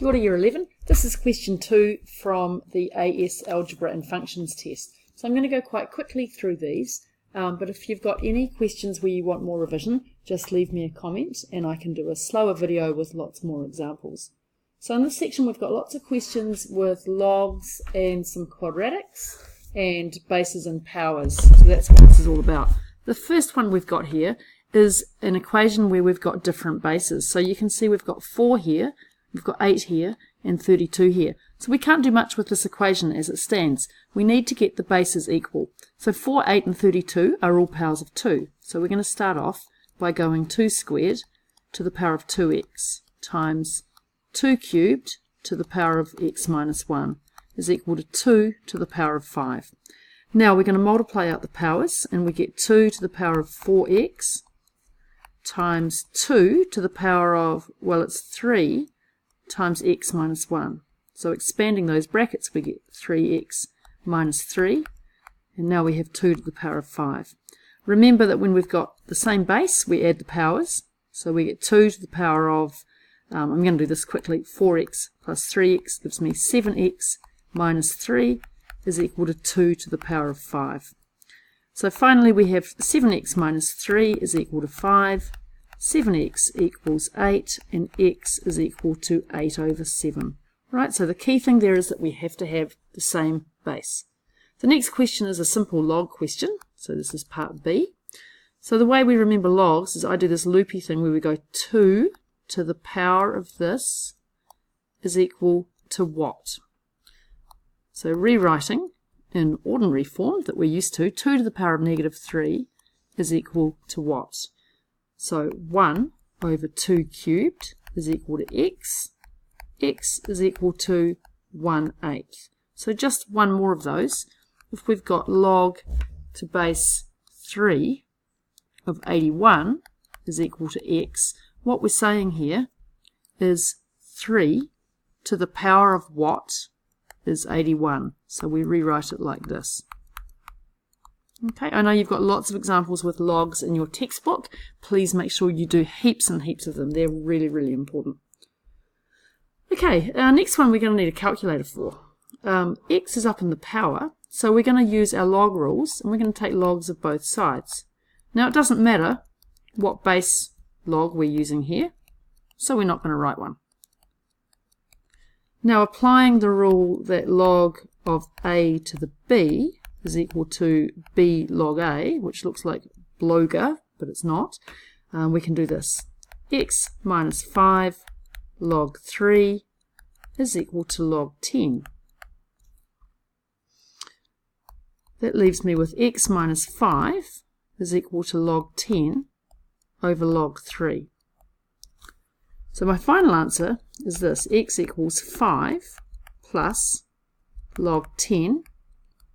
Kia ora Year 11. This is question 2 from the AS Algebra and Functions test. So I'm going to go quite quickly through these, but if you've got any questions where you want more revision, just leave me a comment and I can do a slower video with lots more examples. So in this section we've got lots of questions with logs and some quadratics and bases and powers. So that's what this is all about. The first one we've got here is an equation where we've got different bases. So you can see we've got 4 here, we've got 8 here, and 32 here. So we can't do much with this equation as it stands. We need to get the bases equal. So 4, 8, and 32 are all powers of 2. So we're going to start off by going 2 squared to the power of 2x times 2 cubed to the power of x minus 1 is equal to 2 to the power of 5. Now we're going to multiply out the powers, and we get 2 to the power of 4x times 2 to the power of, well, it's 3 times x minus 1. So expanding those brackets, we get 3x minus 3, and now we have 2 to the power of 5. Remember that when we've got the same base, we add the powers. So we get 2 to the power of, I'm going to do this quickly, 4x plus 3x gives me 7x minus 3 is equal to 2 to the power of 5. So finally we have 7x minus 3 is equal to 5, 7x equals 8, and x is equal to 8 over 7. Right, so the key thing there is that we have to have the same base. The next question is a simple log question, so this is part B. So the way we remember logs is I do this loopy thing where we go 2 to the power of this is equal to what? So rewriting in ordinary form that we're used to, 2 to the power of negative 3 is equal to what? So 1 over 2 cubed is equal to x. X is equal to 1/8. So just one more of those. If we've got log to base 3 of 81 is equal to x, what we're saying here is 3 to the power of what is 81. So we rewrite it like this. Okay, I know you've got lots of examples with logs in your textbook. Please make sure you do heaps and heaps of them. They're really, really important. Okay, our next one we're going to need a calculator for. X is up in the power, so we're going to use our log rules, and we're going to take logs of both sides. Now it doesn't matter what base log we're using here, so we're not going to write one. Now applying the rule that log of a to the b is equal to b log a, which looks like bloga, but it's not, we can do this. X minus 5 log 3 is equal to log 10. That leaves me with x minus 5 is equal to log 10 over log 3. So my final answer is this, x equals 5 plus log 10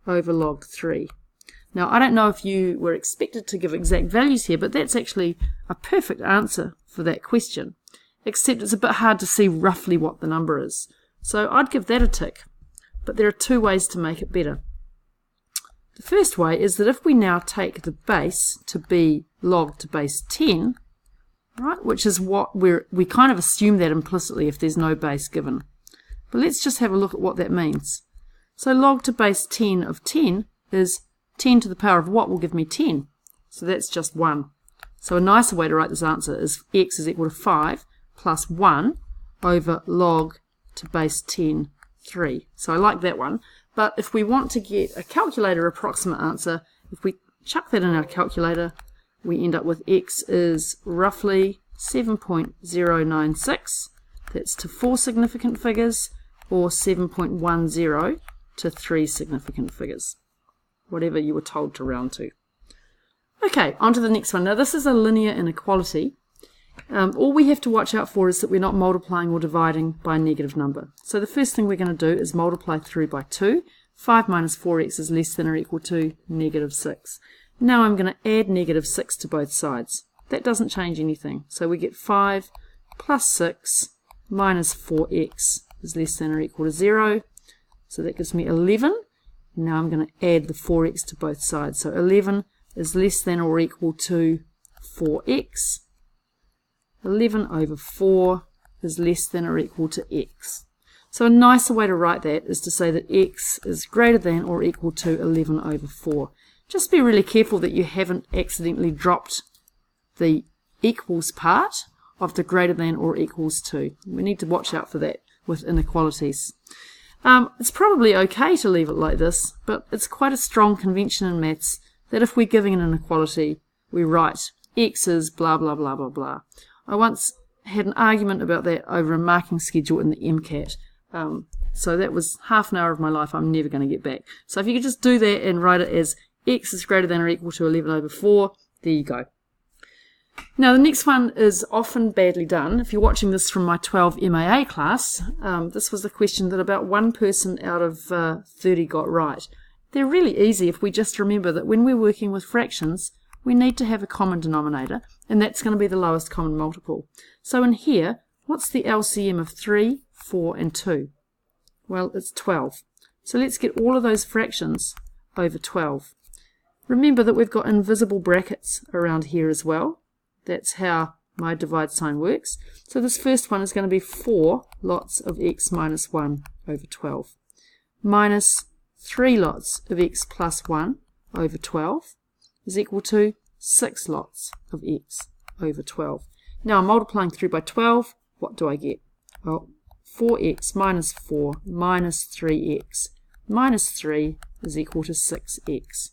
over log 3. Now I don't know if you were expected to give exact values here, but that's actually a perfect answer for that question, except it's a bit hard to see roughly what the number is. So I'd give that a tick, but there are two ways to make it better. The first way is that if we now take the base to be log to base 10, right, which is what we kind of assume that implicitly if there's no base given. But let's just have a look at what that means. So log to base 10 of 10 is 10 to the power of what will give me 10. So that's just 1. So a nicer way to write this answer is x is equal to 5 plus 1 over log to base 10, 3. So I like that one. But if we want to get a calculator approximate answer, if we chuck that in our calculator, we end up with x is roughly 7.096. That's to 4 significant figures, or 7.10 to 3 significant figures. Whatever you were told to round to. Okay, on to the next one. Now this is a linear inequality. All we have to watch out for is that we're not multiplying or dividing by a negative number. So the first thing we're going to do is multiply through by 2. 5 minus 4x is less than or equal to negative 6. Now I'm going to add negative 6 to both sides. That doesn't change anything. So we get 5 plus 6 minus 4x is less than or equal to 0. So that gives me 11. Now I'm going to add the 4x to both sides. So 11 is less than or equal to 4x. 11 over 4 is less than or equal to x. So a nicer way to write that is to say that x is greater than or equal to 11 over 4. Just be really careful that you haven't accidentally dropped the equals part of the greater than or equals to. We need to watch out for that with inequalities. It's probably okay to leave it like this, but it's quite a strong convention in maths that if we're giving an inequality, we write x is blah blah blah blah blah. I once had an argument about that over a marking schedule in the MCAT. So that was half an hour of my life I'm never going to get back. So if you could just do that and write it as x is greater than or equal to 11 over 4, there you go. Now the next one is often badly done. If you're watching this from my 12 MAA class, this was the question that about one person out of 30 got right. They're really easy if we just remember that when we're working with fractions, we need to have a common denominator, and that's going to be the lowest common multiple. So in here, what's the LCM of 3, 4 and 2? Well, it's 12. So let's get all of those fractions over 12. Remember that we've got invisible brackets around here as well. That's how my divide sign works. So this first one is going to be 4 lots of x minus 1 over 12 minus 3 lots of x plus 1 over 12 is equal to 6 lots of x over 12. Now I'm multiplying through by 12. What do I get? Well, 4x minus 4 minus 3x minus 3 is equal to 6x.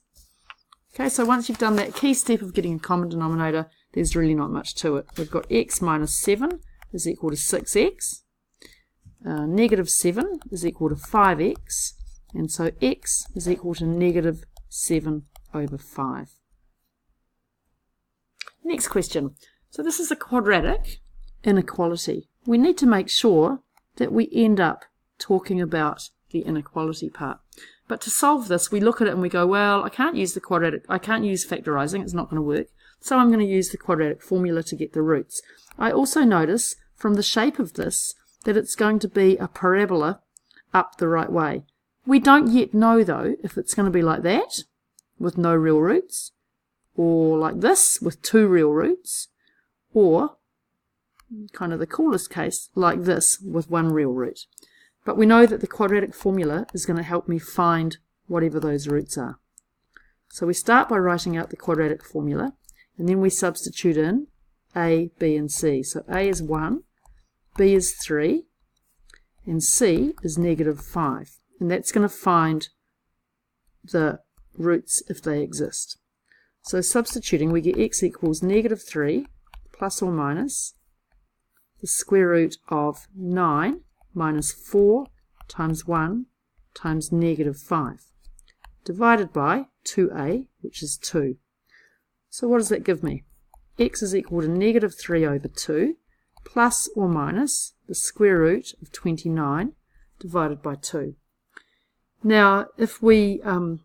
Okay, so once you've done that key step of getting a common denominator, there's really not much to it. We've got x minus 7 is equal to 6x. Negative 7 is equal to 5x. And so x is equal to negative 7 over 5. Next question. So this is a quadratic inequality. We need to make sure that we end up talking about the inequality part. But to solve this, we look at it and we go, well, I can't use factorizing, it's not going to work. So I'm going to use the quadratic formula to get the roots. I also notice from the shape of this that it's going to be a parabola up the right way. We don't yet know though if it's going to be like that with no real roots, or like this with 2 real roots, or kind of the coolest case like this with 1 real root. But we know that the quadratic formula is going to help me find whatever those roots are. So we start by writing out the quadratic formula, and then we substitute in a, b and c. So a is 1, b is 3, and c is negative 5. And that's going to find the roots if they exist. So substituting, we get x equals negative 3 plus or minus the square root of 9 minus 4 times 1 times negative 5, divided by 2a, which is 2. So what does that give me? X is equal to negative 3 over 2 plus or minus the square root of 29 divided by 2. Now, if we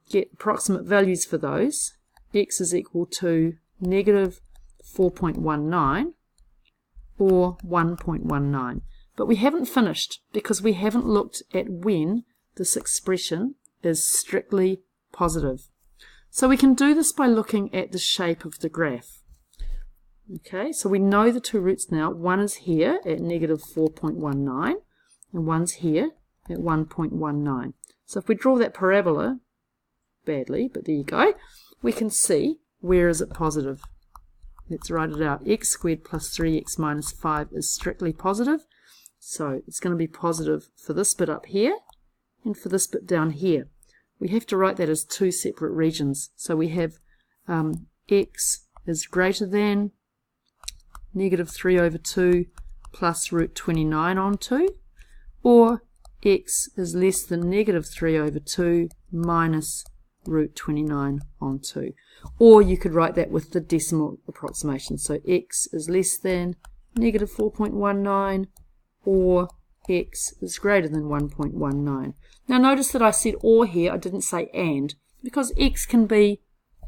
get approximate values for those, x is equal to negative 4.19 or 1.19. But we haven't finished because we haven't looked at when this expression is strictly positive. So we can do this by looking at the shape of the graph. Okay, so we know the 2 roots now. One is here at negative 4.19 and one's here at 1.19. So if we draw that parabola, badly, but there you go, we can see where is it positive. Let's write it out. X squared plus 3x minus 5 is strictly positive. So it's going to be positive for this bit up here and for this bit down here. We have to write that as 2 separate regions. So we have x is greater than negative 3 over 2 plus root 29 on 2, or x is less than negative 3 over 2 minus root 29 on 2. Or you could write that with the decimal approximation. So x is less than negative 4.19 or x is greater than 1.19. Now notice that I said or here, I didn't say and, because x can be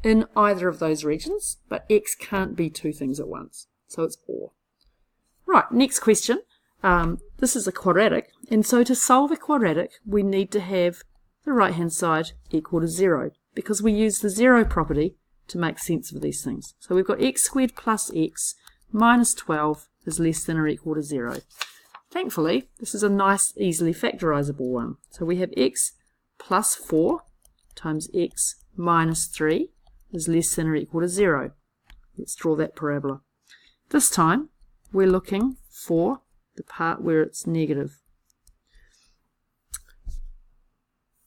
in either of those regions, but x can't be 2 things at once. So it's or. Right, next question. This is a quadratic, and so to solve a quadratic, we need to have the right-hand side equal to 0, because we use the 0 property to make sense of these things. So we've got x squared plus x minus 12 is less than or equal to 0. thankfully, this is a nice, easily factorizable one. So we have x plus 4 times x minus 3 is less than or equal to 0. Let's draw that parabola. This time, we're looking for the part where it's negative.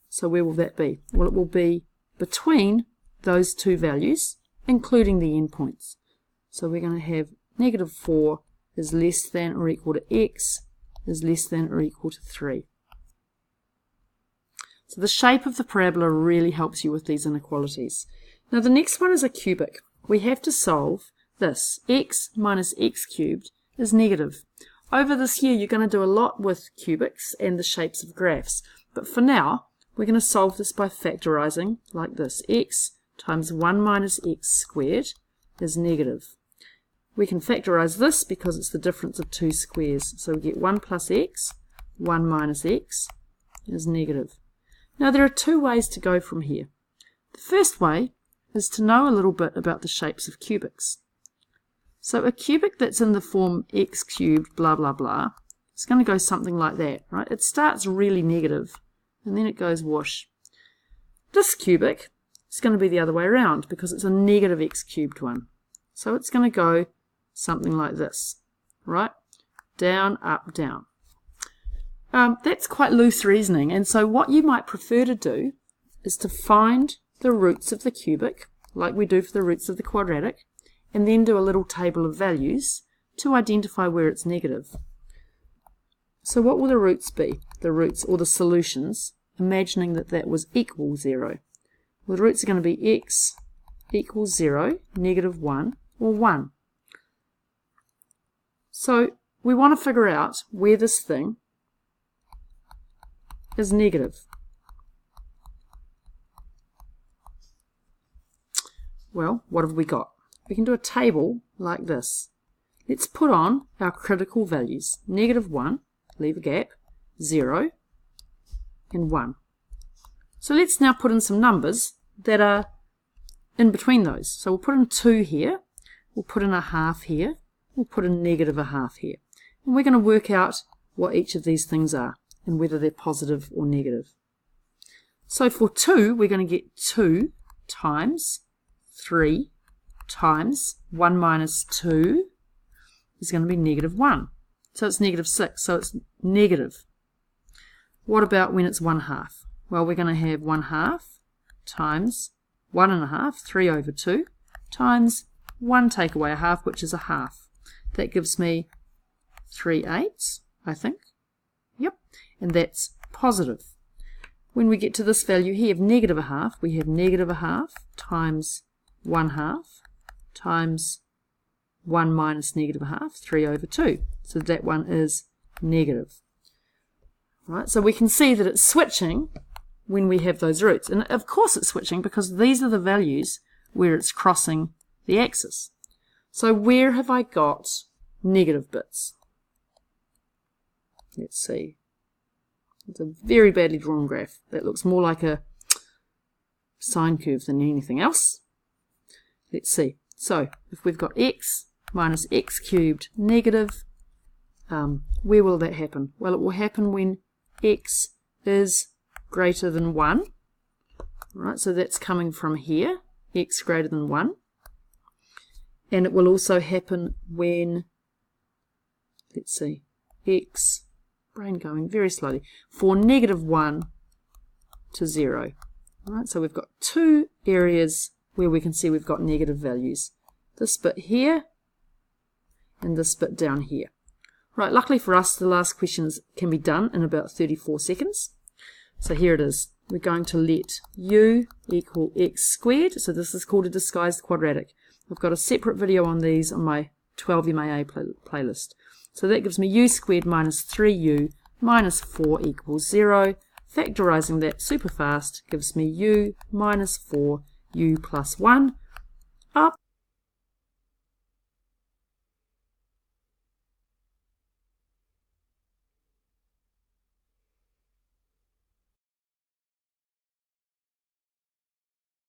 So where will that be? Well, it will be between those two values, including the endpoints. So we're going to have negative 4 is less than or equal to x is less than or equal to 3. So the shape of the parabola really helps you with these inequalities. Now the next one is a cubic. We have to solve this. X minus x cubed is negative. Over this year you're going to do a lot with cubics and the shapes of graphs. But for now, we're going to solve this by factorizing like this. X times 1 minus x squared is negative. We can factorize this because it's the difference of two squares. So we get 1 plus x, 1 minus x is negative. Now there are two ways to go from here. The first way is to know a little bit about the shapes of cubics. So a cubic that's in the form x cubed blah blah blah is going to go something like that, right? It starts really negative and then it goes whoosh. This cubic is going to be the other way around because it's a negative x cubed one. So it's going to go something like this, right? Down, up, down. That's quite loose reasoning, and so what you might prefer to do is to find the roots of the cubic, like we do for the roots of the quadratic, and then do a little table of values to identify where it's negative. So what will the roots be? The roots, or the solutions, imagining that that was equal 0. Well, the roots are going to be x equals 0, negative 1, or 1. So we want to figure out where this thing is negative. Well, what have we got? We can do a table like this. Let's put on our critical values. Negative 1, leave a gap, 0, and 1. So let's now put in some numbers that are in between those. So we'll put in 2 here, we'll put in a half here, we'll put in negative a half here. And we're going to work out what each of these things are and whether they're positive or negative. So for 2, we're going to get 2 times 3 times 1 minus 2 is going to be negative 1. So it's negative 6, so it's negative. What about when it's 1 half? Well, we're going to have 1 half times 1 and a half, 3 over 2, times 1 take away a half, which is a half. That gives me 3/8, I think. Yep, and that's positive. When we get to this value here of negative a half, we have negative a half times 1 half times 1 minus negative a half, 3 over 2. So that one is negative. Right, so we can see that it's switching when we have those roots. And of course it's switching because these are the values where it's crossing the axis. So where have I got negative bits? Let's see. It's a very badly drawn graph. That looks more like a sine curve than anything else. Let's see. So if we've got x minus x cubed negative, where will that happen? Well, it will happen when x is greater than 1. Right, so that's coming from here, x greater than 1. And it will also happen when, let's see, x, brain going very slowly, for negative 1 to 0. Right, so we've got two areas where we can see we've got negative values. This bit here and this bit down here. Right, luckily for us, the last questions can be done in about 34 seconds. So here it is. We're going to let u equal x squared. So this is called a disguised quadratic. I've got a separate video on these on my 12 MAA playlist. So that gives me u squared minus 3u minus 4 equals 0. Factorizing that super fast gives me u minus 4u plus 1 up